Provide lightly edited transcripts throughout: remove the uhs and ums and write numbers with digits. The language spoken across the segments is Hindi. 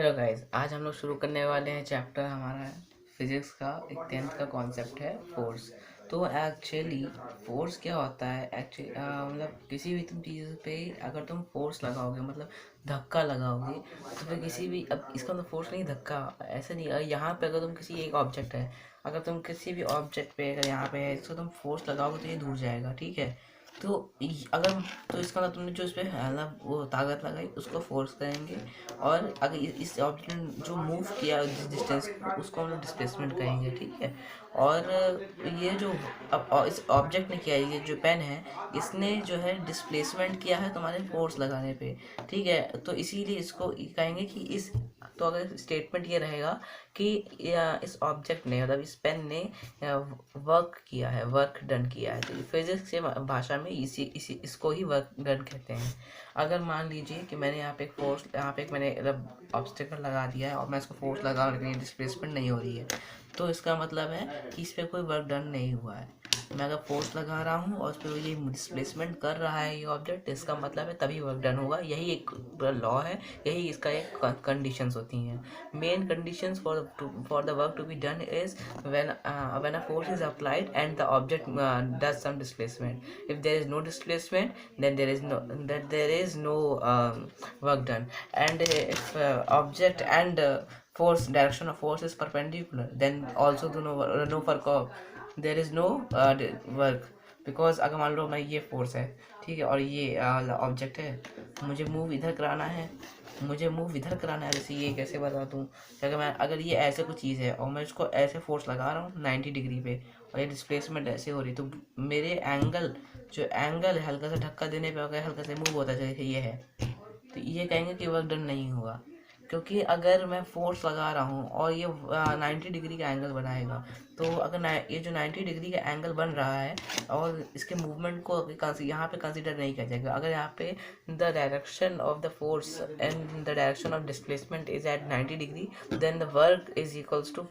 हेलो गाइस, आज हम लोग शुरू करने वाले हैं चैप्टर हमारा फिजिक्स का एक 10th का कॉन्सेप्ट है फोर्स। तो एक्चुअली फोर्स क्या होता है एक्चुअली मतलब किसी भी तुम चीज़ पे अगर तुम फोर्स लगाओगे मतलब धक्का लगाओगे तो फिर किसी भी अब इसका मतलब फोर्स नहीं धक्का ऐसा नहीं। यहाँ पे अगर तुम किसी एक ऑब्जेक्ट है, अगर तुम किसी भी ऑब्जेक्ट पे अगर यहाँ पे है इसको तुम फोर्स लगाओगे तो ये दूर जाएगा, ठीक है। तो अगर तो इसका मतलब तुमने जो इस पे मतलब वो ताकत लगाई उसको फोर्स करेंगे। और अगर इस ऑब्जेक्ट ने जो मूव किया जिस डिस्टेंस उसको हम लोग डिस्प्लेसमेंट कहेंगे, ठीक है। और ये जो अब इस ऑब्जेक्ट ने किया, ये जो पेन है इसने जो है डिस्प्लेसमेंट किया है तुम्हारे फोर्स लगाने पे, ठीक है। तो इसीलिए इसको कहेंगे कि इस तो अगर स्टेटमेंट ये रहेगा कि इस ऑब्जेक्ट ने मतलब इस पेन ने वर्क किया है, वर्क डन किया है। तो फिजिक्स के भाषा में इसी इसको ही वर्क डन कहते हैं। अगर मान लीजिए कि मैंने यहाँ पे एक फोर्स, यहाँ पे एक मैंने मतलब ऑब्स्टेकल लगा दिया है और मैं इसको फोर्स लगा रहा हूँ लेकिन डिस्प्लेसमेंट नहीं हो रही है, तो इसका मतलब है कि इस पर कोई वर्क डन नहीं हुआ है। मैं अगर फोर्स लगा रहा हूँ और उस पर ये डिस्प्लेसमेंट कर रहा है ये ऑब्जेक्ट, इसका मतलब है तभी वर्क डन होगा। यही एक लॉ है, यही इसका एक कंडीशंस होती हैं। Main conditions for the work to be done is when a force is applied and the object does some displacement. If there is no displacement, then there is no work done. And if object and force direction of force is perpendicular, then also no work of there is no work. Because अगर मान लो मैं ये फोर्स है, ठीक है, और ये ऑब्जेक्ट है, मुझे मूव इधर कराना है, जैसे ये कैसे बता दूँ कि अगर ये ऐसे कुछ चीज़ है और मैं इसको ऐसे फोर्स लगा रहा हूँ 90 डिग्री पे और ये डिस्प्लेसमेंट ऐसे हो रही, तो मेरे जो एंगल है हल्का सा धक्का देने पे अगर हल्का से मूव होता है जैसे ये है, तो ये कहेंगे कि वर्क डन नहीं हुआ। क्योंकि अगर मैं फोर्स लगा रहा हूँ और ये 90 डिग्री का एंगल बनाएगा, तो अगर ये जो 90 डिग्री का एंगल बन रहा है और इसके मूवमेंट को यहाँ पे कंसीडर नहीं किया जाएगा। अगर यहाँ पे the direction of the force and the direction of displacement is at 90 degree, then the work is equals to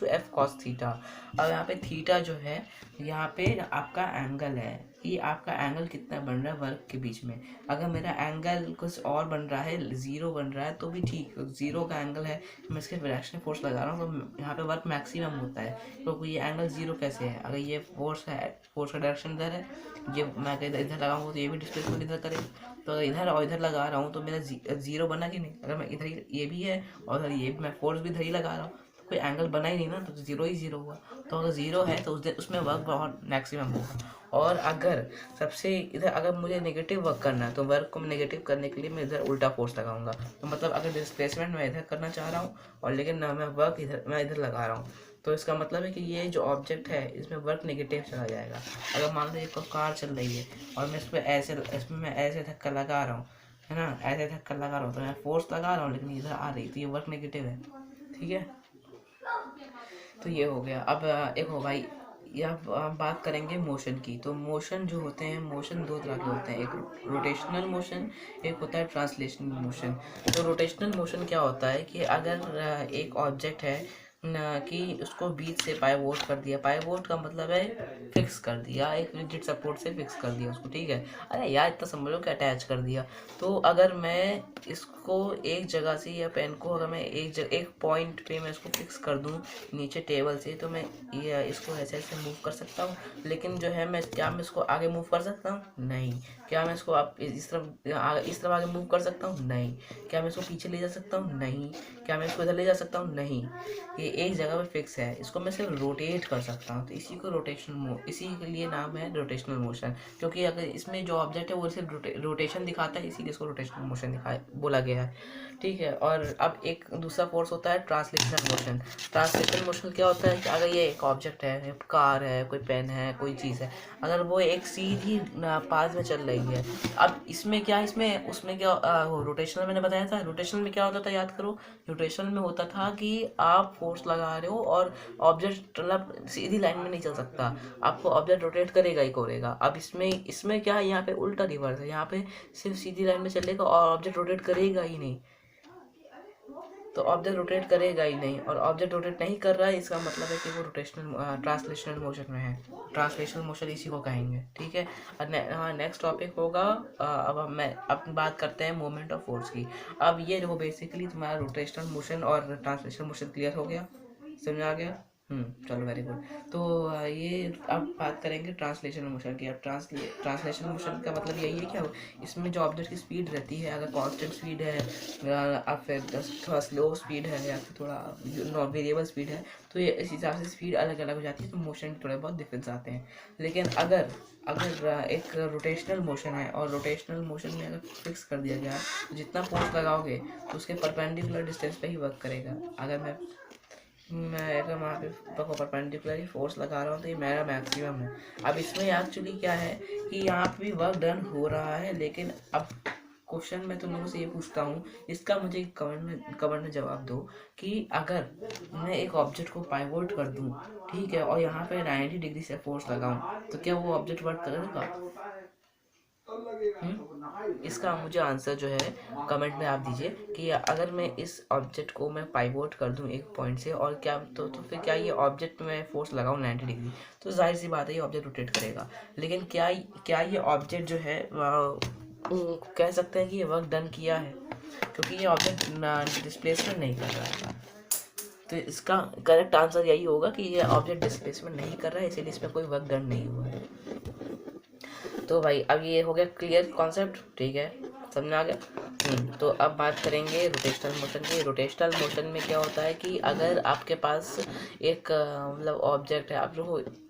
F cos theta. अब यहाँ पे थीटा जो है, यहाँ पे आपका एंगल है, ये आपका एंगल कितना बन रहा है वर्क के बीच में। अगर मेरा एंगल कुछ और बन रहा है, 0 बन रहा है, तो भी ठीक, 0 का एंगल है, मैं इसके डायरेक्शन फोर्स लगा रहा हूँ तो यहाँ पे वर्क मैक्सिमम होता है। तो ये एंगल 0 कैसे है? अगर ये फोर्स है, फोर्स का डायरेक्शन इधर है, ये मैं इधर लगाऊंगा तो ये भी डिस्प्लेसमेंट इधर करेगा। तो अगर इधर और इधर लगा रहा हूँ तो मेरा 0 बना कि नहीं? अगर मैं इधर ये भी है और ये भी मैं फोर्स भी इधर ही लगा रहा हूँ, कोई एंगल बना ही नहीं ना, तो 0 ही 0 हुआ। तो अगर 0 है तो उसमें वर्क बहुत मैक्सिमम होगा। और अगर सबसे इधर अगर मुझे नेगेटिव वर्क करना है तो वर्क को नेगेटिव करने के लिए मैं इधर उल्टा फोर्स लगाऊंगा। तो मतलब अगर डिस्प्लेसमेंट मैं इधर करना चाह रहा हूँ और लेकिन मैं वर्क इधर लगा रहा हूँ, तो इसका मतलब है कि ये जो ऑब्जेक्ट है इसमें वर्क नेगेटिव चला जाएगा। अगर मान लो एक कार चल रही है और मैं इसमें मैं ऐसे धक्का लगा रहा हूँ, है ना, ऐसे धक्का लगा रहा हूँ, तो मैं फोर्स लगा रहा हूँ लेकिन इधर आ रही, तो ये वर्क नेगेटिव है, ठीक है। तो ये हो गया। अब एक हो भाई, यह बात करेंगे मोशन की। तो मोशन जो होते हैं, मोशन दो तरह के होते हैं, एक रोटेशनल मोशन, एक होता है ट्रांसलेशनल मोशन। तो रोटेशनल मोशन क्या होता है कि अगर एक ऑब्जेक्ट है कि उसको बीच से पाइवोट कर दिया, पाइवोट का मतलब है फिक्स कर दिया, एक रिजिड सपोर्ट से फिक्स कर दिया उसको, ठीक है। अरे यार इतना समझ लो कि अटैच कर दिया। तो अगर मैं इसको एक जगह से या पेन को अगर मैं एक पॉइंट पे मैं इसको फिक्स कर दूं नीचे टेबल से, तो मैं ये इसको ऐसे ऐसे मूव कर सकता हूँ। लेकिन जो है क्या मैं इसको आगे मूव कर सकता हूँ? नहीं। क्या मैं इसको आप इस तरफ आगे मूव कर सकता हूँ? नहीं। क्या मैं इसको पीछे ले जा सकता हूँ? नहीं। क्या मैं इसको इधर ले जा सकता हूँ? नहीं। ये एक जगह पे फिक्स है, इसको मैं सिर्फ रोटेट कर सकता हूँ। तो इसी के लिए नाम है रोटेशनल मोशन। क्योंकि अगर इसमें जो ऑब्जेक्ट है वो सिर्फ रोटेशन दिखाता है, इसीलिए इसको रोटेशनल मोशन बोला गया है, ठीक है। और अब एक दूसरा फोर्स होता है ट्रांसलेशनल मोशन। ट्रांसलेशनल मोशन क्या होता है कि अगर ये एक ऑब्जेक्ट है, कार है, कोई पेन है, कोई चीज़ है, अगर वो एक सीधी पाथ में चल रही है, अब इसमें क्या, इसमें उसमें क्या, रोटेशनल मैंने बताया था, रोटेशनल में क्या होता था याद करो। रोटेशनल में होता था कि आप फोर्स लगा रहे हो और ऑब्जेक्ट मतलब सीधी लाइन में नहीं चल सकता, आपको ऑब्जेक्ट रोटेट करेगा ही करेगा। अब इसमें क्या है, यहाँ पे उल्टा रिवर्स है, यहाँ पे सिर्फ सीधी लाइन में चलेगा और ऑब्जेक्ट रोटेट करेगा ही नहीं। तो ऑब्जेक्ट रोटेट करेगा ही नहीं, और ऑब्जेक्ट रोटेट नहीं कर रहा है इसका मतलब है कि वो रोटेशनल ट्रांसलेशनल मोशन में है। ट्रांसलेशनल मोशन इसी को कहेंगे, ठीक है। हाँ, नेक्स्ट टॉपिक होगा अब बात करते हैं मोमेंट ऑफ फोर्स की। अब ये देखो बेसिकली तुम्हारा रोटेशनल मोशन और ट्रांसलेशनल मोशन क्लियर हो गया, समझ आ गया। चलो वेरी गुड। तो ये अब बात करेंगे ट्रांसलेशनल मोशन की। अब ट्रांसलेशनल मोशन का मतलब यही है क्या, इसमें जो ऑब्जेक्ट की स्पीड रहती है, अगर कांस्टेंट स्पीड है अब फिर थोड़ा स्लो स्पीड है या फिर थोड़ा नॉन वेरिएबल स्पीड है, तो ये इस हिसाब से स्पीड अलग अलग हो जाती है, तो मोशन थोड़े बहुत डिफरेंस आते हैं। लेकिन अगर अगर एक रोटेशनल मोशन है और रोटेशनल मोशन में अगर फिक्स कर दिया गया तो जितना फोर्स लगाओगे तो उसके परपेंडिकुलर डिस्टेंस पे ही वर्क करेगा। अगर मैं अगर वहाँ पे परपेंडिकुलर फोर्स लगा रहा हूँ तो ये मेरा मैक्सिमम है। अब इसमें एक्चुअली क्या है कि यहाँ पे भी वर्क डन हो रहा है, लेकिन अब क्वेश्चन मैं तुम लोगों से ये पूछता हूँ, इसका मुझे कमेंट में जवाब दो कि अगर मैं एक ऑब्जेक्ट को पाइवोट कर दूँ, ठीक है, और यहाँ पे 90 डिग्री से फोर्स लगाऊँ, तो क्या वो ऑब्जेक्ट वर्क करेगा? इसका मुझे आंसर जो है कमेंट में आप दीजिए कि अगर मैं इस ऑब्जेक्ट को मैं पाइवोट कर दूं एक पॉइंट से, और क्या तो फिर क्या ये ऑब्जेक्ट में फोर्स लगाऊं 90 डिग्री, तो जाहिर सी बात है ये ऑब्जेक्ट रोटेट करेगा। लेकिन क्या ये ऑब्जेक्ट जो है कह सकते हैं कि ये वर्क डन किया है, क्योंकि ये ऑब्जेक्ट डिस्प्लेसमेंट नहीं कर रहा है। तो इसका करेक्ट आंसर यही होगा कि ये ऑब्जेक्ट डिस्प्लेसमेंट नहीं कर रहा है, इसीलिए इसमें कोई वर्क डन नहीं हुआ है। तो भाई अब ये हो गया क्लियर कॉन्सेप्ट, ठीक है, समझ आ गया। तो अब बात करेंगे रोटेशनल मोशन की। रोटेशनल मोशन में क्या होता है कि अगर आपके पास एक मतलब ऑब्जेक्ट है, आप लोग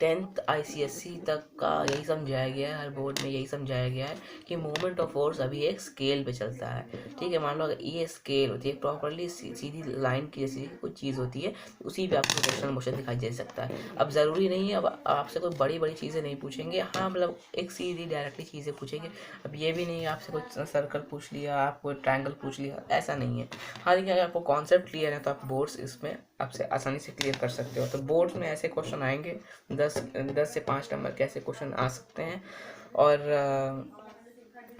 10th ICSE तक का यही समझाया गया है, हर बोर्ड में यही समझाया गया है कि मूवमेंट ऑफ फोर्स अभी एक स्केल पे चलता है, ठीक है। मान लो अगर ये स्केल होती है प्रॉपरली सीधी लाइन की जैसी कुछ चीज़ होती है, उसी पे आपको रोटेशनल मोशन दिखाई दे सकता है। अब ज़रूरी नहीं है, अब आपसे कोई बड़ी बड़ी चीज़ें नहीं पूछेंगे, हाँ मतलब एक सीधी डायरेक्टली चीज़ें पूछेंगे। अब ये भी नहीं है आपसे कोई सर्कल पूछ लिया, आपको ट्रायंगल पूछ लिया, ऐसा नहीं है। हाँ, लेकिन अगर आपको कॉन्सेप्ट क्लियर है तो आप बोर्ड्स इसमें आपसे आसानी से क्लियर कर सकते हो। तो बोर्ड्स में ऐसे क्वेश्चन आएंगे 10 से 5 नंबर के ऐसे क्वेश्चन आ सकते हैं, और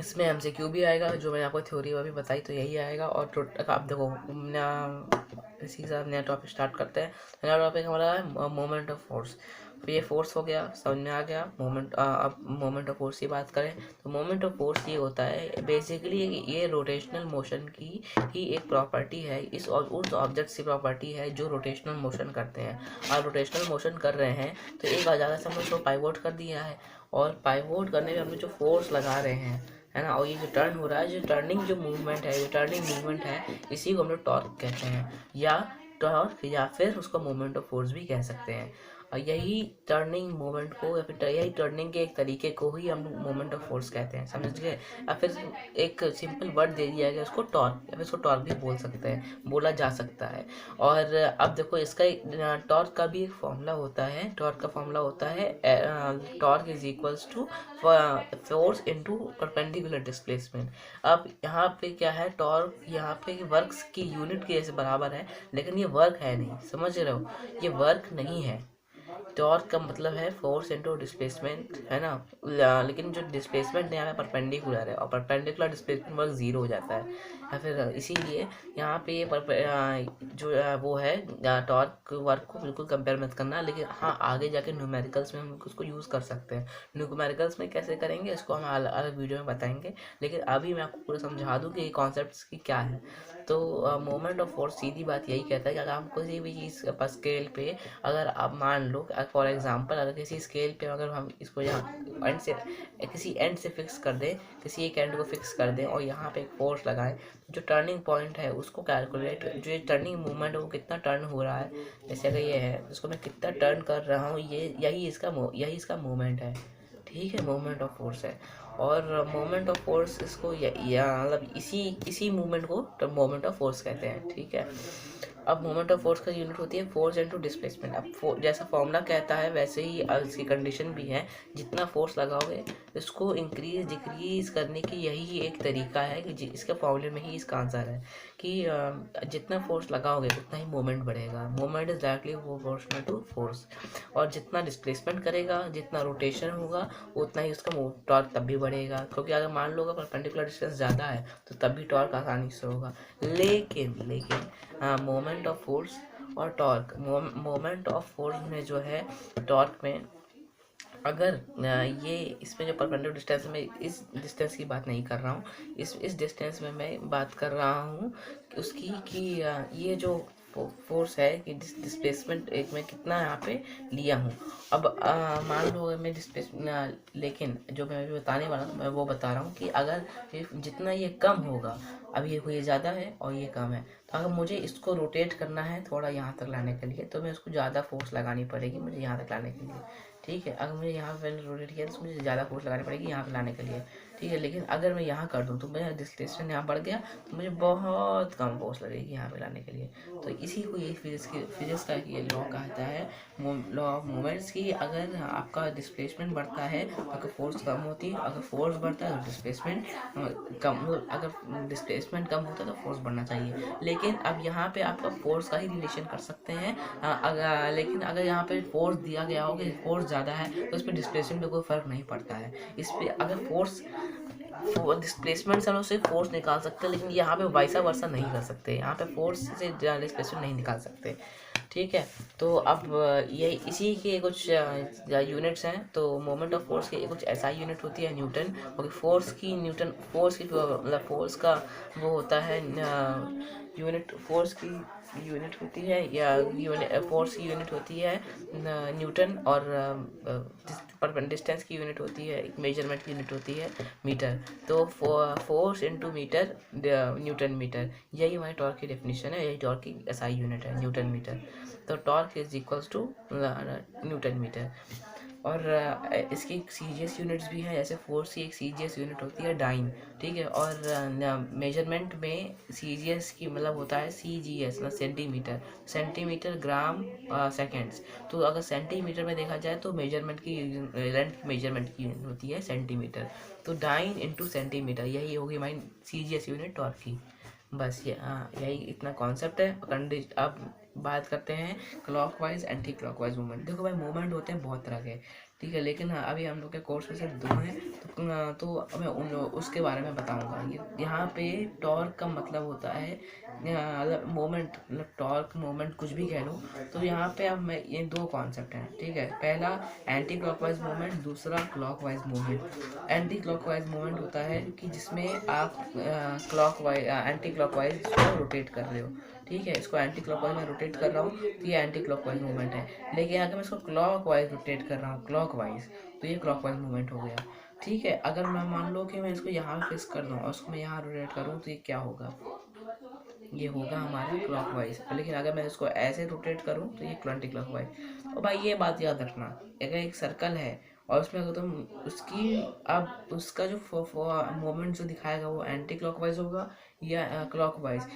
इसमें MCQ भी आएगा, जो मैंने आपको थ्योरी अभी बताई तो यही आएगा। और आप देखो इसी के साथ नया टॉपिक स्टार्ट करते हैं। नया टॉपिक हमारा है मोमेंट ऑफ फोर्स। तो ये फोर्स हो गया, समझ में आ गया। अब मोमेंट ऑफ फोर्स की बात करें तो मोमेंट ऑफ फोर्स ये होता है बेसिकली ये रोटेशनल मोशन की ही एक प्रॉपर्टी है, उस ऑब्जेक्ट की प्रॉपर्टी है जो रोटेशनल मोशन करते हैं। आप रोटेशनल मोशन कर रहे हैं तो एक बार ज़्यादा से हमने उसको पाइवोट कर दिया है, और पाइवोट करने में हम जो फोर्स लगा रहे हैं, है ना, और ये जो टर्न हो रहा है, जो टर्निंग जो मूवमेंट है, ये टर्निंग मूवमेंट है, इसी को हम लोग टॉर्क कहते हैं, या टॉर्क, या फिर उसको मोमेंट ऑफ फोर्स भी कह सकते हैं। और यही टर्निंग मूवमेंट को या फिर यही टर्निंग के एक तरीके को ही हम मोमेंट ऑफ फोर्स कहते हैं, समझ गए। या फिर एक सिंपल वर्ड दे दिया गया उसको टॉर्क, या फिर उसको टॉर्क भी बोल सकते हैं, बोला जा सकता है। और अब देखो इसका टॉर्क का भी एक फॉर्मूला होता है। टॉर्क का फॉर्मूला होता है torque is equals to force into perpendicular displacement. अब यहाँ पे क्या है, टॉर्क यहाँ पे वर्क की यूनिट के जैसे बराबर है, लेकिन ये वर्क है नहीं, समझ रहे हो, ये वर्क नहीं है। टॉर्क का मतलब है फोर्स इनटू डिस्प्लेसमेंट, है ना, लेकिन जो डिस्प्लेसमेंट यहाँ पे परपेंडिकुलर है, और परपेंडिकुलर डिस्प्लेसमेंट वर्क जीरो हो जाता है, या फिर इसीलिए यहाँ पे जो वो है टॉर्क वर्क को बिल्कुल कंपेयर मत करना। लेकिन हाँ, आगे जाके न्यूमेरिकल्स में हम उसको यूज़ कर सकते हैं। न्यूमेरिकल्स में कैसे करेंगे इसको हम अलग वीडियो में बताएंगे, लेकिन अभी मैं आपको पूरा समझा दूँ कि ये कॉन्सेप्ट्स की क्या है। तो मोमेंट ऑफ फोर्स सीधी बात यही कहता है कि अगर हम किसी भी चीज़ पर स्केल पे, अगर आप मान लो फॉर एग्जांपल, अगर किसी स्केल पे अगर हम इसको यहाँ एंड से किसी एंड से फिक्स कर दें, किसी एक एंड को फिक्स कर दें और यहाँ पे एक फोर्स लगाएं, जो टर्निंग पॉइंट है उसको कैलकुलेट, जो ये टर्निंग मूवमेंट है वो कितना टर्न हो रहा है, जैसे अगर ये है उसको मैं कितना टर्न कर रहा हूँ, यही इसका मूवमेंट है, ठीक है, मोमेंट ऑफ फोर्स है। और मोमेंट ऑफ फोर्स इसको या मतलब इसी मूवमेंट को मोमेंट ऑफ फोर्स कहते हैं, ठीक है। अब मोमेंट ऑफ फोर्स का यूनिट होती है फोर्स इनटू डिस्प्लेसमेंट। अब जैसा फॉर्मूला कहता है वैसे ही इसकी कंडीशन भी है, जितना फोर्स लगाओगे इसको इंक्रीज डिक्रीज करने की यही एक तरीका है कि इसके फॉर्मूले में ही इसका आंसर है कि जितना फोर्स लगाओगे उतना ही मोमेंट बढ़ेगा। Moment is directly proportional to force. और जितना डिस्प्लेसमेंट करेगा, जितना रोटेशन होगा, उतना ही उसका टॉर्क तब भी बढ़ेगा, क्योंकि अगर मान लो परपेंडिकुलर डिस्टेंस ज़्यादा है तो तब भी टॉर्क आसानी से होगा। लेकिन मोमेंट ऑफ फोर्स और टॉर्क, मोमेंट ऑफ फोर्स में जो है टॉर्क में, अगर ये इसमें जो परपेंडिकुलर डिस्टेंस में, इस डिस्टेंस की बात नहीं कर रहा हूँ, इस डिस्टेंस में मैं बात कर रहा हूँ उसकी कि ये जो फोर्स है कि डिस्प्लेसमेंट एक में कितना यहाँ पे लिया हूँ। अब मान लो अगर मैं डिस्प्लेसमेंट, लेकिन जो मैं अभी बताने वाला हूँ मैं वो बता रहा हूँ कि अगर जितना ये कम होगा, अब ये ज़्यादा है और ये कम है, तो अगर मुझे इसको रोटेट करना है थोड़ा यहाँ तक लाने के लिए तो मैं उसको ज़्यादा फोर्स लगानी पड़ेगी मुझे यहाँ तक लाने के लिए। ठीक है, अगर मुझे यहाँ पे रोटेट किया तो मुझे ज़्यादा फोर्स लगानी पड़ेगी यहाँ पे लाने के लिए। ठीक है, लेकिन अगर मैं यहाँ कर दूँ तो मेरा डिस्प्लेसमेंट यहाँ बढ़ गया तो मुझे बहुत कम फोर्स लगेगी यहाँ पे लाने के लिए। तो इसी को ये फिजिक्स का ये लॉ कहता है, लॉ ऑफ मोमेंट्स की। अगर आपका डिस्प्लेसमेंट बढ़ता है तो फोर्स कम होती है, अगर फोर्स बढ़ता है तो डिस्प्लेसमेंट कम, अगर डिस्प्लेसमेंट कम होता है तो फोर्स बढ़ना चाहिए। लेकिन अब यहाँ पे आपका फोर्स का ही रिलेशन कर सकते हैं। लेकिन अगर यहाँ पे फोर्स दिया गया हो कि फोर्स ज़्यादा है तो इस पर डिस्प्लेसमेंट में कोई फ़र्क नहीं पड़ता है। इस पर अगर फोर्स डिस्प्लेसमेंट से हम लोग सिर्फ फोर्स निकाल सकते हैं, लेकिन यहाँ पे वाइसा वर्सा नहीं कर सकते, यहाँ पे फोर्स से डिस्प्लेसमेंट नहीं निकाल सकते। ठीक है, तो अब ये इसी के कुछ यूनिट्स हैं। तो मोमेंट ऑफ फोर्स की कुछ ऐसा यूनिट होती है न्यूटन, और फोर्स की मतलब फोर्स का वो होता है यूनिट, फोर्स की यूनिट होती है या फोर्स की यूनिट होती है न्यूटन, और डिस्टेंस की यूनिट होती है, एक मेजरमेंट की यूनिट होती है मीटर। तो force into metre newton metre, यही हमारी टॉर्क की डेफिनेशन है, यही टॉर्क की एसआई यूनिट है न्यूटन मीटर। तो torque is equals to newton metre. और इसकी सीजीएस यूनिट्स भी हैं, जैसे फोर्स की एक सीजीएस यूनिट होती है डाइन। ठीक है, और मेजरमेंट में सीजीएस की मतलब होता है सीजीएस मतलब सेंटीमीटर, सेंटीमीटर ग्राम सेकेंड्स। तो अगर सेंटीमीटर में देखा जाए तो मेजरमेंट की लेंथ मेजरमेंट की होती है सेंटीमीटर। तो डाइन इंटू सेंटीमीटर, यही होगी हमारी सीजीएस यूनिट टॉर्क की। बस ये यही इतना कॉन्सेप्ट है। अब बात करते हैं क्लॉकवाइज एंटी क्लॉकवाइज मूवमेंट। देखो भाई, मूवमेंट होते हैं बहुत तरह के, ठीक है, लेकिन अभी हम लोग के कोर्स में सिर्फ दो हैं, तो मैं उसके बारे में बताऊंगा। यहाँ पे टॉर्क का मतलब होता है मतलब मोमेंट, मतलब टॉर्क मोमेंट कुछ भी कह लो। तो यहाँ पे अब मैं ये दो कॉन्सेप्ट हैं, ठीक है। पहला एंटी क्लॉकवाइज मूवमेंट, दूसरा clockwise movement. Anti clockwise movement होता है कि जिसमें आप एंटी क्लॉकवाइज को रोटेट कर रहे हो, ठीक है। इसको एंटी क्लॉकवाइज में रोटेट कर रहा हूँ तो ये एंटी क्लॉकवाइज मूवमेंट है। लेकिन अगर मैं इसको क्लॉकवाइज रोटेट कर रहा हूँ क्लॉकवाइज, तो ये क्लॉकवाइज मूवमेंट हो गया, ठीक है। अगर मैं मान लो कि मैं इसको यहाँ फिक्स कर दूँ और उसको मैं यहाँ रोटेट करूँ तो ये क्या होगा, ये होगा हमारा क्लॉकवाइज। लेकिन अगर मैं इसको ऐसे रोटेट करूँ तो ये एंटी क्लॉकवाइज। और भाई ये बात याद रखना, अगर एक सर्कल है और उसमें अगर तुम उसकी, अब उसका जो मोमेंट जो दिखाएगा वो एंटी क्लॉकवाइज होगा या क्लॉकवाइज,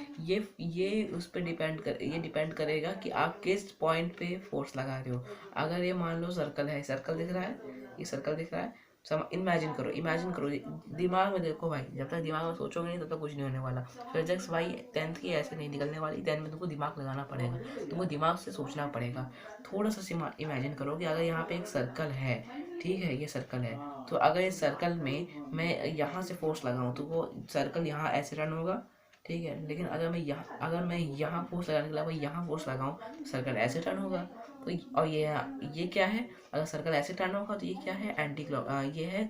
ये उस पर डिपेंड करेगा कि आप किस पॉइंट पे फोर्स लगा रहे हो। अगर ये मान लो सर्कल है, सर्कल दिख रहा है, ये सर्कल दिख रहा है, इमेजिन करो दिमाग में देखो भाई, जब तक दिमाग में सोचोगे नहीं तब तक कुछ नहीं होने वाला। फिजिक्स भाई 10th की ऐसे नहीं निकलने वाली, 10th में तुमको दिमाग लगाना पड़ेगा, तुमको दिमाग से सोचना पड़ेगा। थोड़ा सा इमेजिन करो कि अगर यहाँ पे एक सर्कल है, ठीक है, ये सर्कल है, तो अगर इस सर्कल में मैं यहाँ से फोर्स लगाऊं तो वो सर्कल यहाँ ऐसे रन होगा, ठीक है। लेकिन अगर मैं यहाँ फोर्स लगाने के अलावा यहाँ फोर्स लगाऊं तो सर्कल ऐसे टर्न होगा। तो और ये क्या है, अगर सर्कल ऐसे टर्न होगा तो ये क्या है, एंटी क्लॉक, ये है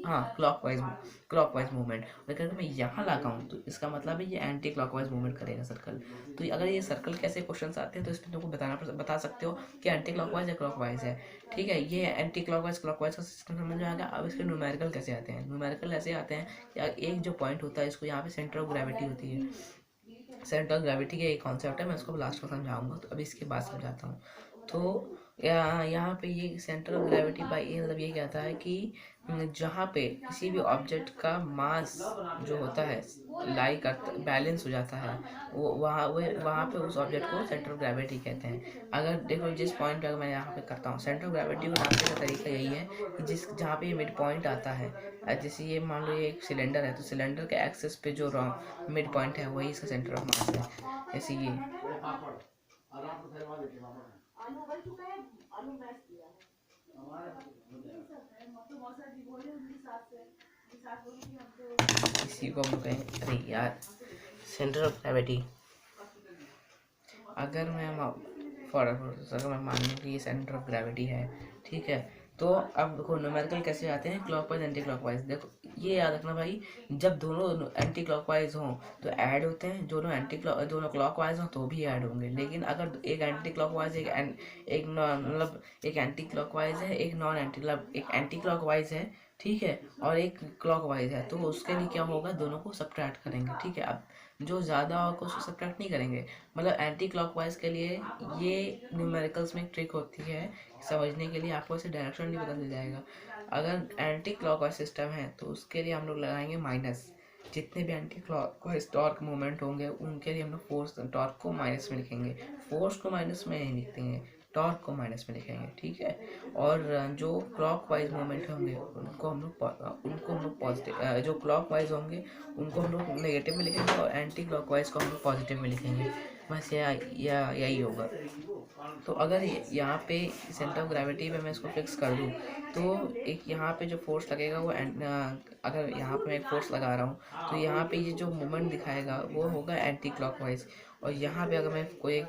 हाँ क्लॉकवाइज मूवमेंट। अगर मैं यहाँ लगाऊं तो इसका मतलब है ये एंटी क्लॉकवाइज मूवमेंट करेगा सर्कल। तो अगर ये सर्कल कैसे क्वेश्चन आते हैं तो इसमें तुमको बता सकते हो कि एंटी क्लॉकवाइज या क्लॉकवाइज है, ठीक है। ये एंटी क्लॉकवाइज क्लॉकवाइज का सिस्टम समझ में आ गया। अब इसके न्यूमेरिकल कैसे आते हैं, न्यूमेरिकल ऐसे आते हैं कि एक जो पॉइंट होता है इसको यहाँ पे सेंटर ऑफ ग्रेविटी होती है, सेंटर ऑफ ग्रेविटी का एक कॉन्सेप्ट है, मैं उसको लास्ट में समझाऊंगा। तो अभी इसके बाद समझाता हूँ। तो यहाँ पे ये सेंटर ऑफ ग्रेविटी बाई ये मतलब ये कहता है कि जहाँ पे किसी भी ऑब्जेक्ट का मास जो होता है लाई करता बैलेंस हो जाता है, वो वहाँ पे उस ऑब्जेक्ट को सेंटर ऑफ ग्रेविटी कहते हैं। अगर देखो जिस पॉइंट पे अगर मैं यहाँ पे करता हूँ, सेंटर ऑफ ग्रेविटी को नापने का तरीका यही है कि जहाँ पे मिड पॉइंट आता है, जैसे ये मान लो ये एक सिलेंडर है, तो सिलेंडर के एक्सिस पे जो मिड पॉइंट है वही इसका सेंटर ऑफ मास है। जैसे ये इसी को हम कहें, अरे यार, सेंटर ऑफ ग्रेविटी। अगर मैं अगर मैं मान लूँ कि ये सेंटर ऑफ ग्रेविटी है, ठीक है, तो अब देखो न्यूमेरिकल कैसे आते हैं, क्लॉकवाइज एंटी क्लॉकवाइज। देखो ये याद रखना भाई, जब दोनों एंटी क्लॉकवाइज हों तो ऐड होते हैं, दोनों क्लॉकवाइज हों तो भी ऐड होंगे। लेकिन अगर एक एंटी क्लॉकवाइज एक मतलब एक एंटी क्लॉकवाइज है, एक नॉन एंटी मतलब एक एंटी क्लॉकवाइज है, ठीक है, और एक क्लॉकवाइज है, तो उसके लिए क्या होगा, दोनों को सब्ट्रैक्ट करेंगे, ठीक है। अब जो ज़्यादा होगा उसको सब्ट्रैक्ट नहीं करेंगे। मतलब एंटी क्लॉकवाइज के लिए ये न्यूमेरिकल्स में एक ट्रिक होती है, समझने के लिए आपको ऐसे डायरेक्शन नहीं पता चल जाएगा। अगर एंटी क्लॉकवाइज सिस्टम है तो उसके लिए हम लोग लगाएंगे माइनस। जितने भी एंटी क्लॉकवाइज टॉर्क मूवमेंट होंगे उनके लिए हम लोग फोर्स टॉर्क को माइनस में लिखेंगे, फोर्स को माइनस में नहीं लिखेंगे, टॉर्क को माइनस में लिखेंगे, ठीक है। और जो क्लॉकवाइज मूवमेंट होंगे उनको हम लोग पॉजिटिव, जो क्लॉकवाइज होंगे उनको हम लोग नेगेटिव में लिखेंगे, और एंटी क्लॉकवाइज को हम लोग पॉजिटिव में लिखेंगे। बस यही होगा। तो अगर यहाँ पे सेंटर ऑफ ग्रेविटी पे मैं इसको फिक्स कर दूँ, तो एक यहाँ पे जो फोर्स लगेगा वो अगर यहाँ पे मैं एक फोर्स लगा रहा हूँ तो यहाँ पे ये जो मोमेंट दिखाएगा वो होगा एंटी क्लॉकवाइज। और यहाँ पे अगर मैं कोई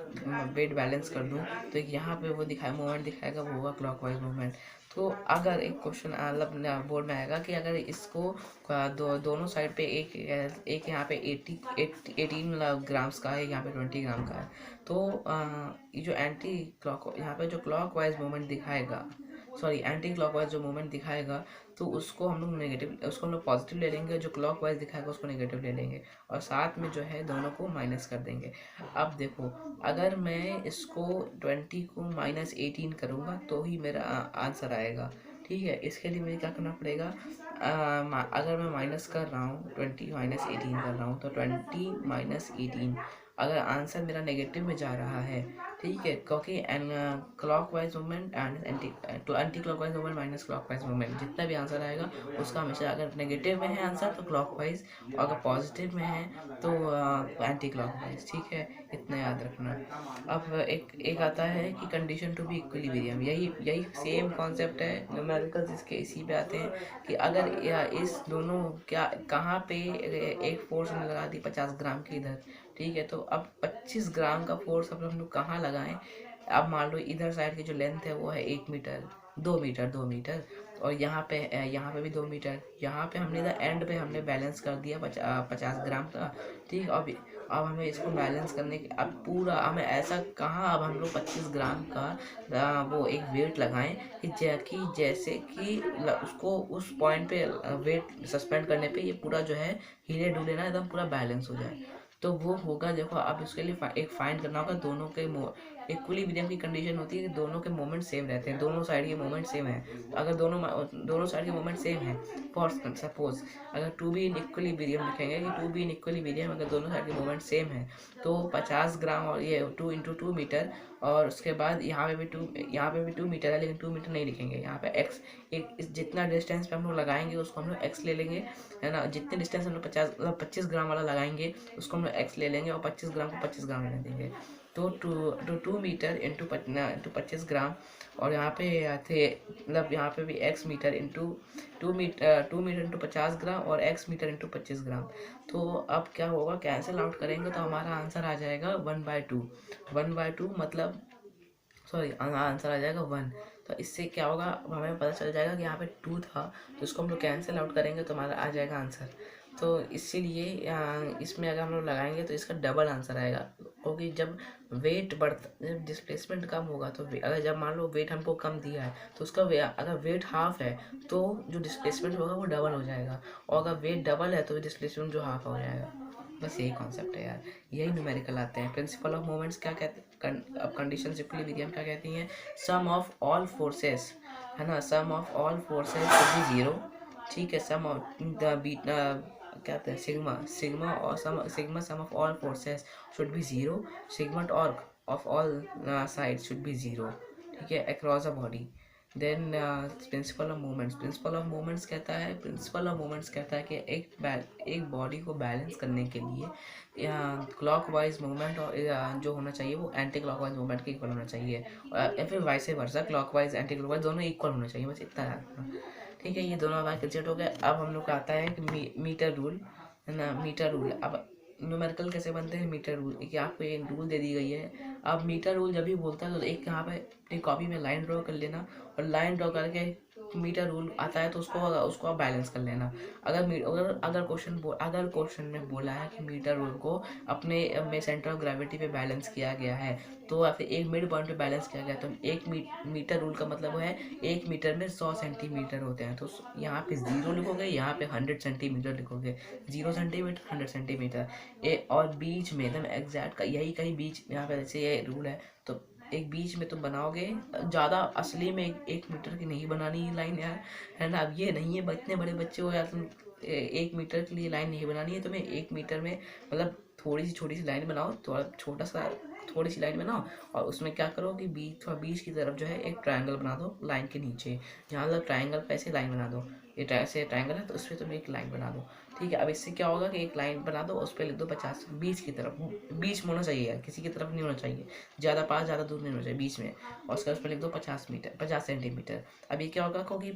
वेट बैलेंस कर दूँ तो एक यहाँ पे वो मोमेंट दिखाएगा, वो होगा क्लॉकवाइज मोमेंट। तो अगर एक क्वेश्चन मतलब बोर्ड में आएगा कि अगर इसको दोनों साइड पे एक यहाँ पे 18 ग्राम्स का है, यहाँ पे 20 ग्राम का है, तो ये जो यहाँ पे जो क्लॉकवाइज मूवमेंट दिखाएगा, सॉरी एंटी क्लॉकवाइज जो मूवमेंट दिखाएगा, तो उसको हम लोग पॉजिटिव ले लेंगे, जो क्लॉकवाइज दिखाएगा उसको नेगेटिव ले लेंगे, और साथ में जो है दोनों को माइनस कर देंगे। अब देखो, अगर मैं इसको 20 को -18 करूँगा तो ही मेरा आंसर आएगा, ठीक है। इसके लिए मुझे क्या करना पड़ेगा, अगर मैं माइनस कर रहा हूँ 20 -18 कर रहा हूँ, तो 20 -18, अगर आंसर मेरा नेगेटिव में जा रहा है, ठीक है, क्योंकि clockwise movement and anti clockwise movement minus clockwise movement, जितना भी आंसर आएगा उसका हमेशा, अगर नेगेटिव में है आंसर तो क्लॉकवाइज, और अगर पॉजिटिव में है तो एंटी क्लॉकवाइज, ठीक है, इतना याद रखना। अब एक आता है कि कंडीशन टू बी इक्विलिब्रियम, यही यही सेम कॉन्सेप्ट है, न्यूमेरिकल्स इसके इसी पे आते हैं कि अगर इस दोनों क्या कहाँ पे एक फोर्स हमने लगा दी 50 ग्राम की इधर, ठीक है, तो अब 25 ग्राम का फोर्स हम लोग कहाँ लगाएं। अब मान लो इधर साइड की जो लेंथ है वो है 1 मीटर, 2 मीटर, और यहाँ पे भी 2 मीटर, यहाँ पे हमने इधर एंड पे हमने बैलेंस कर दिया 50 ग्राम का, ठीक। अब हमें इसको बैलेंस करने की, अब पूरा हमें ऐसा कहाँ, अब हम लोग 25 ग्राम का वो एक वेट लगाएं कि जैसे कि उसको उस पॉइंट पे वेट सस्पेंड करने पे ये पूरा जो है हिले डुले ना एकदम पूरा बैलेंस हो जाए। तो वो होगा, देखो अब उसके लिए एक फाइंड करना होगा, दोनों के इक्विलिब्रियम की कंडीशन होती है कि दोनों के मोमेंट सेम रहते हैं, दोनों साइड के मोमेंट सेम है। तो अगर दोनों साइड के मोमेंट सेम है, फॉर सपोज अगर टू बी इन इक्विलिब्रियम लिखेंगे कि टू बी इन इक्विलिब्रियम, अगर दोनों साइड के मोमेंट सेम है तो 50 ग्राम, और ये 2 × 2 मीटर, और उसके बाद यहाँ पे भी 2 मीटर है, लेकिन 2 मीटर नहीं लिखेंगे, यहाँ पे एक्स, जितना डिस्टेंस पे हम लोग लगाएंगे उसको हम लोग एक्स ले लेंगे, है ना। जितने डिस्टेंस हम लोग 25 ग्राम वाला लगाएंगे उसको हम लोग एक्स ले लेंगे, और 25 ग्राम को 25 ग्राम ले देंगे। तो 2 मीटर इंटू 25 ग्राम, और यहाँ पे थे मतलब यहाँ पे भी X metre into 2 metre into 50 gram, और एक्स मीटर इंटू 25 ग्राम। तो अब क्या होगा, कैंसिल आउट करेंगे तो हमारा आंसर आ जाएगा 1/2, 1/2 मतलब, सॉरी आंसर आ जाएगा 1। तो इससे क्या होगा, अब हमें पता चल जाएगा कि यहाँ पे 2 था, तो इसको हम लोग कैंसिल आउट करेंगे तो हमारा आ जाएगा आंसर। तो इसीलिए इसमें अगर हम लोग लगाएंगे तो इसका डबल आंसर आएगा, क्योंकि जब जब डिस्प्लेसमेंट कम होगा तो अगर जब मान लो वेट हमको कम दिया है तो उसका अगर वेट हाफ है तो जो डिस्प्लेसमेंट होगा वो डबल हो जाएगा, और अगर वेट डबल है तो डिस्प्लेसमेंट जो हाफ हो जाएगा। बस यही कॉन्सेप्ट है यार, यही न्यूमेरिकल आते हैं। प्रिंसिपल ऑफ मोमेंट्स क्या कहते हैं, अब कंडीशन इक्विलिब्रियम क्या कहती हैं, सम ऑफ ऑल फोर्सेस, है ना, sum of all forces should be zero. ठीक है, सम ऑफ द बीट क्या कहते हैं, सिग्मा सिग्मा और sum of all forces should be zero. Sigma torque of all side should be zero. ठीक है, across a body. Then principle of moments कहता है कि एक बॉडी को बैलेंस करने के लिए क्लॉकवाइज मूवमेंट और जो होना चाहिए वो एंटी क्लॉकवाइज मूवमेंट के इक्वल होना चाहिए, या फिर vice versa clockwise anti clockwise दोनों इक्वल होना चाहिए, बस इतना याद। ठीक है, ये दोनों हमारे कंसेप्ट हो गए। अब हम लोग का आता है कि मीटर रूल, है ना। मीटर रूल, अब न्यूमेरिकल कैसे बनते हैं मीटर रूल, कि आपको ये रूल दे दी गई है। अब मीटर रूल जब भी बोलता है तो एक यहाँ पे अपनी कॉपी में लाइन ड्रॉ कर लेना, और लाइन ड्रॉ करके मीटर रूल आता है तो उसको आप बैलेंस कर लेना। अगर क्वेश्चन में बोला है कि मीटर रूल को अपने में सेंटर ऑफ ग्रेविटी पे बैलेंस किया गया है, तो या फिर एक मिड पॉइंट पे बैलेंस किया गया, तो मीटर रूल का मतलब है 1 मीटर में 100 सेंटीमीटर होते हैं। तो यहाँ पे 0 लिखोगे, यहाँ पे 100 सेंटीमीटर लिखोगे, 0 सेंटीमीटर 100 सेंटीमीटर। और बीच में एकदम एग्जैक्ट का यही कहीं बीच, यहाँ पे जैसे ये रूल है तो एक बीच में तुम बनाओगे। ज़्यादा असली में 1 मीटर की नहीं बनानी है लाइन यार, है ना। अब ये नहीं है, इतने बड़े बच्चे हो यार तुम, 1 मीटर के लिए लाइन नहीं बनानी है तुम्हें। 1 मीटर में मतलब थोड़ी सी छोटी सी लाइन बनाओ, थोड़ा छोटा सा थोड़ी सी लाइन बनाओ, और उसमें क्या करो कि बीच की तरफ जो है एक ट्रायंगल बना दो लाइन के नीचे। यहाँ मतलब ट्रायंगल पे ऐसे लाइन बना दो, ये ऐसे ट्रायंगल है तो उस पर तुम एक लाइन बना दो। ठीक है, अब इससे क्या होगा कि एक लाइन बना दो, उस पर लिख दो 50, बीच की तरफ, बीच में होना चाहिए यार, किसी की तरफ नहीं होना चाहिए, ज़्यादा पास ज़्यादा दूर नहीं होना चाहिए, बीच में। और उसका उस पर लिख दो 50 मीटर, 50 सेंटीमीटर। अब ये क्या होगा, क्योंकि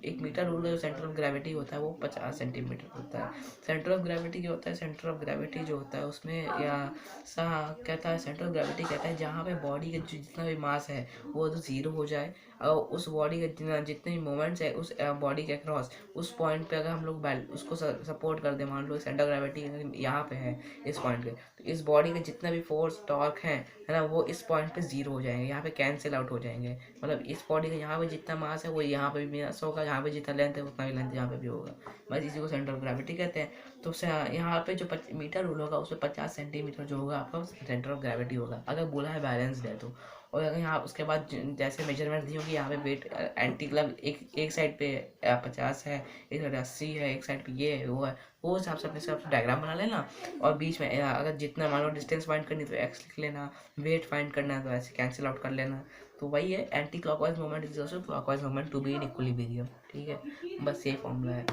1 मीटर रूल का जो सेंटर ऑफ ग्रेविटी होता है वो 50 सेंटीमीटर होता है। सेंटर ऑफ ग्रेविटी क्या होता है, सेंटर ऑफ ग्रेविटी जो होता है उसमें या कहता है, सेंटर ऑफ ग्रेविटी कहता है जहाँ पे बॉडी का जितना भी मास है वो तो जीरो हो जाए, और उस बॉडी का जितने भी मोमेंट्स है उस बॉडी के अक्रॉस, उस पॉइंट पे अगर हम लोग उसको सपोर्ट कर दे, मान लो सेंटर ऑफ ग्रेविटी यहाँ पे है इस पॉइंट पे, तो इस बॉडी के जितना भी फोर्स टॉर्क है ना, वो इस पॉइंट पे जीरो हो जाएंगे, यहाँ पे कैंसिल आउट हो जाएंगे। मतलब इस बॉडी का यहाँ पे जितना मास है वो यहाँ पे भी मास होगा, यहाँ पे जितना लेंथ है उतना ही लेंथ यहाँ पे भी होगा, बस इसी को सेंटर ऑफ ग्रेविटी कहते हैं। तो यहाँ पे जो मीटर रूल होगा उसमें 50 सेंटीमीटर जो होगा आपका सेंटर ऑफ ग्रेविटी होगा, अगर बोला है बैलेंस्ड है तो। और अगर यहाँ उसके बाद जैसे मेजरमेंट दी होगी, यहाँ पे वेट एंटी क्लब एक साइड पे 50 है, एक साइड 80 है, एक साइड पे ये है वो है, वो हिसाब से अपने हिसाब से डायग्राम बना लेना। और बीच में अगर जितना मान लो डिस्टेंस फाइंड करनी तो एक्स लिख लेना, वेट फाइंड करना है तो ऐसे कैंसिल आउट कर लेना। तो वही है, anticlockwise moment is also clockwise moment to be in equilibrium. ठीक है, बस ये फॉर्मूला है।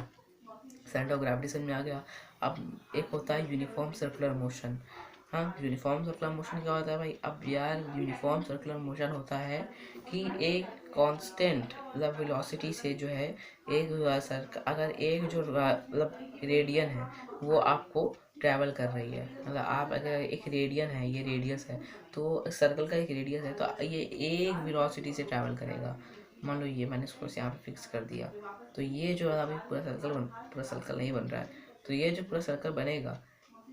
सेंटर ऑफ ग्रेविटी समझ में आ गया। अब एक होता है यूनिफॉर्म सर्कुलर मोशन। हाँ, यूनिफॉर्म सर्कुलर मोशन क्या होता है भाई, अब यार यूनिफॉर्म सर्कुलर मोशन होता है कि एक कांस्टेंट मतलब वेलोसिटी से जो है अगर एक जो मतलब रेडियन है वो आपको ट्रैवल कर रही है, मतलब आप अगर एक रेडियन है, ये रेडियस है, तो सर्कल का एक रेडियस है, तो ये एक वेलोसिटी से ट्रैवल करेगा। मान लो ये मैंने इसको यहाँ पे फिक्स कर दिया, तो ये जो है अभी पूरा सर्कल नहीं बन रहा है, तो ये जो पूरा सर्कल बनेगा,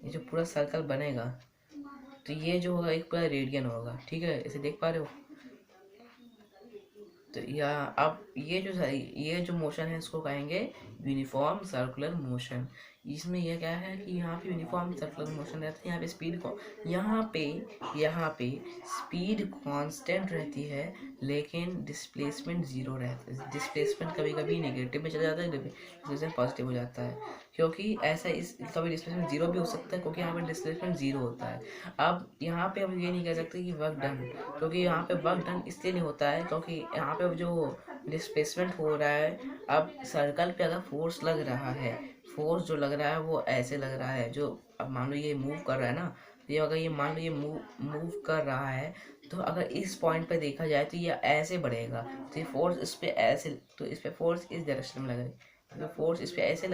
ये जो पूरा सर्कल बनेगा, तो ये जो होगा एक पूरा रेडियन होगा। ठीक है, इसे देख पा रहे हो। तो या अब ये जो मोशन है इसको कहेंगे यूनिफॉर्म सर्कुलर मोशन। इसमें यह क्या है कि यहाँ पे यूनिफॉर्म सर्कुलर मोशन रहता है, यहाँ पे स्पीड को यहाँ पे स्पीड कांस्टेंट रहती है, लेकिन डिस्प्लेसमेंट जीरो रहता है। डिस्प्लेसमेंट कभी कभी नेगेटिव में चला जाता है, डिस्प्लेसमेंट पॉजिटिव हो जाता है, क्योंकि ऐसा इस कभी डिस्प्लेसमेंट जीरो भी हो सकता है, क्योंकि यहाँ पे डिस्प्लेसमेंट जीरो होता है। अब यहाँ पे हम ये नहीं कह सकते कि वर्क डन, क्योंकि यहाँ पे वर्क डन इसलिए नहीं होता है क्योंकि यहाँ पे जो डिस्प्लेसमेंट हो रहा है, अब सर्कल पे अगर फोर्स लग रहा है, फोर्स जो लग रहा है वो ऐसे लग रहा है, जो अब मान लो ये मूव कर रहा है ना, तो ये अगर ये मान लो ये मूव कर रहा है, तो अगर इस पॉइंट पे देखा जाए तो ये ऐसे बढ़ेगा, तो ये फोर्स इस पे ऐसे, तो इस पे फोर्स इस डायरेक्शन में लग रही है, तो फोर्स इस पे ऐसे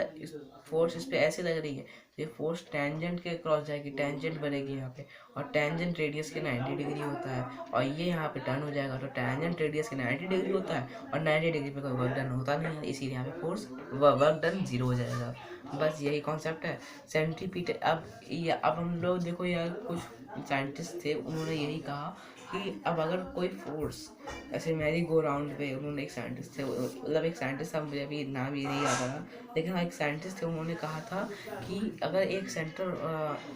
लग रही है, तो ये फोर्स टेंजेंट के क्रॉस जाएगी, टेंजेंट बनेगी यहाँ पे, और टेंजेंट रेडियस के 90 डिग्री होता है, और ये यहाँ पे टर्न हो जाएगा, तो टेंजेंट रेडियस के 90 डिग्री होता है, और 90 डिग्री पे कोई वर्क डन होता नहीं है, इसीलिए यहाँ पे फोर्स वर्क डन जीरो हो जाएगा। बस यही कॉन्सेप्ट है सेंट्रीपीट। अब हम लोग देखो यार, कुछ साइंटिस्ट थे उन्होंने यही कहा कि अब अगर कोई फोर्स ऐसे मैरी गो राउंड पे, उन्होंने एक साइंटिस्ट थे, मतलब एक साइंटिस्ट था, मुझे अभी नाम ये नहीं याद आ रहा, लेकिन हाँ एक साइंटिस्ट थे, उन्होंने कहा था कि अगर एक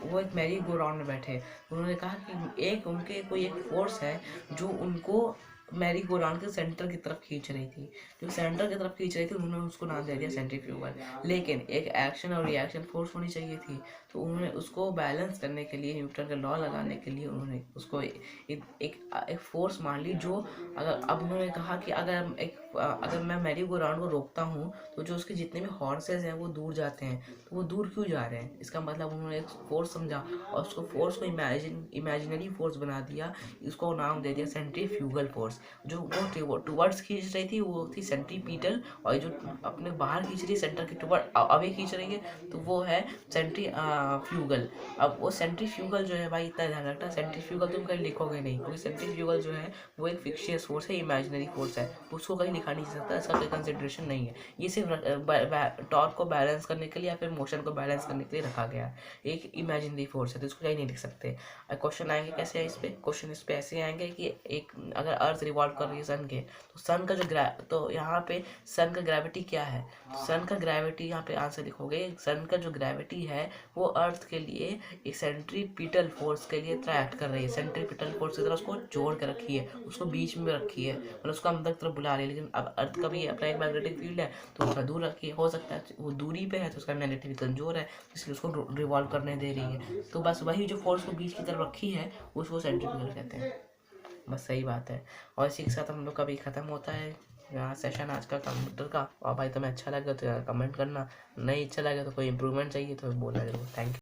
वो एक मैरी गो राउंड में बैठे, उन्होंने कहा कि एक उनके कोई एक फोर्स है जो उनको मैरी गो राउंड के सेंटर की तरफ खींच रही थी। जो सेंटर की तरफ खींच रही थी उन्होंने उसको नाम दे दिया सेंट्रीफ्यूगल। लेकिन एक एक्शन और रिएक्शन फोर्स होनी चाहिए थी, तो उन्होंने उसको बैलेंस करने के लिए, न्यूटन का लॉ लगाने के लिए उन्होंने उसको एक फोर्स मान ली। जो अगर अब उन्होंने कहा कि अगर मैं मैरी गो राउंड को रोकता हूँ तो जो उसके जितने भी हॉर्सेस हैं वो दूर जाते हैं, तो वो दूर क्यों जा रहे हैं? इसका मतलब उन्होंने एक फोर्स समझा और उसको फोर्स को इमेजिनरी फोर्स बना दिया। इसको नाम दे दिया सेंट्रीफ्यूगल फोर्स। जो वो टुवर्ड्स खींच रही थी वो थी सेंट्रीपिटल, और जो अपने बाहर खींच रही है सेंटर के टुवर्ड अवे खींच रही है तो वो है सेंट्रीफ्यूगल। अब वो सेंट्रीफ्यूगल जो है भाई, इतना ध्यान रखना, सेंट्रीफ्यूगल तुम कहीं लिखोगे नहीं, क्योंकि सेंट्रीफ्यूगल जो है वो एक फिक्शियस फोर्स है, इमेजिनरी फोर्स है, उसको कहीं लिखा नहीं जा सकता, इसका कोई कंसिडरेशन नहीं है। ये सिर्फ टॉर्क को बैलेंस करने के लिए या फिर मोशन को बैलेंस करने के लिए रखा गया है, एक इमेजिनरी फोर्स है, तो इसको कहीं नहीं लिख सकते। क्वेश्चन आएंगे कैसे है इस पे? क्वेश्चन इस पे ऐसे आएंगे कि एक अगर अर्थ रिवॉल्व कर रही है सन के, तो सन का तो यहाँ पे सन का ग्रेविटी क्या है? तो सन का ग्रेविटी, यहाँ पे आंसर लिखोगे, सन का जो ग्रेविटी है वो अर्थ के लिए एक सेंट्रीपिटल फोर्स के लिए एक्ट कर रही है। सेंट्रीपिटल फोर्स की तरह उसको जोड़ के रखी है, उसको बीच में रखी है, मतलब उसको अंदर की तरफ बुला रही है। लेकिन अब अर्थ का भी अपना एक मैग्नेटिक फील्ड है, तो उसका दूर रखी है, हो सकता है वो दूरी पे है तो उसका मैग्नेटिक कमजोर है, इसलिए उसको रिवॉल्व करने दे रही है। तो बस वही जो फोर्स को बीच की तरफ रखी है उसको सेंट्रीपिटल कहते हैं। बस सही बात है। और इसी के साथ हम लोग का भी ख़त्म होता है यहाँ सेशन आज का कंप्यूटर का। और भाई तुम्हें अच्छा लगा तो यार कमेंट करना, नहीं अच्छा लगा तो कोई इम्प्रूवमेंट चाहिए तो बोलना जरूर। Thank you.